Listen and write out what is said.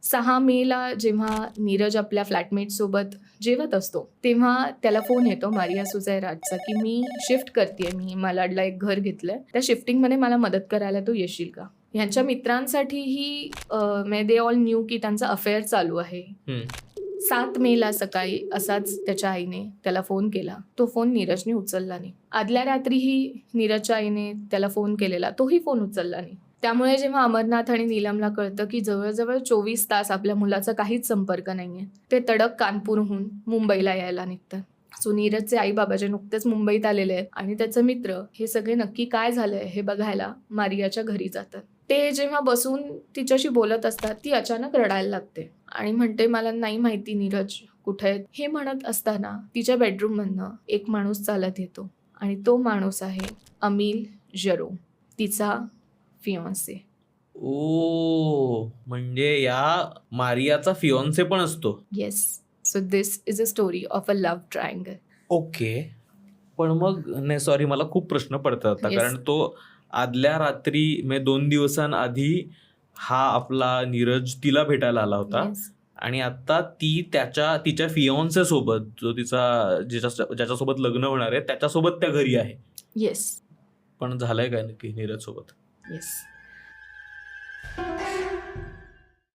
6 मेला जेव्हा नीरज आपल्या फ्लॅटमेटसोबत जेवत असतो, तेव्हा त्याला फोन येतो मारिया सुझैराजचा, की "मी शिफ्ट करतीये, मी मालाडला एक घर घेतलंय. त्या शिफ्टिंगमध्ये मला मदत करायला तू येशील का?" ह्यांच्या मित्रांसाठीही म्हणजे दे ऑल न्यू की त्यांचा अफेअर चालू आहे. 7 मेला सकाळी असाच त्याच्या आईने त्याला फोन केला. तो फोन नीरजने उचलला नाही. आदल्या रात्रीही नीरजच्या आईने त्याला फोन केलेला, तोही फोन उचलला नाही. त्यामुळे जेव्हा अमरनाथ आणि नीलमला कळतं की जवळजवळ 24 तास आपल्या मुलाचा काहीच संपर्क नाहीये, ते तडक कानपूरहून मुंबईला यायला निघतात. सो नीरजचे आई बाबा जे नुकतेच मुंबईत आलेले आहेत आणि त्याचे मित्र हे सगळे नक्की काय झालंय हे बघायला मारियाच्या घरी जातात. ते जेव्हा बसून तिच्याशी बोलत असतात, ती अचानक रडायला लागते आणि म्हणते, "मला नाही माहिती नीरज कुठे आहेत." हे म्हणत असताना तिच्या बेडरूममधनं एक माणूस चालत येतो आणि तो माणूस आहे अमिल जरो, तिचा फियांसे. ओ, म्हणजे या मारियाचा फियोन्से पण असतो. Yes. So this is a story of a love triangle. Okay. पण मग नाही, सॉरी, मला खूप प्रश्न पडतात आता. Yes. कारण तो आदल्या रात्री म्हणजे 2 दिवसांआधी हा आपला नीरज तिला भेटायला आला होता येस. आणि आता ती तिच्या फियोन्से सोबत, जो ज्याच्यासोबत लग्न होणार आहे त्याच्यासोबत त्या घरी आहे. येस. पण झालंय काय नक्की नीरज सोबत? येस.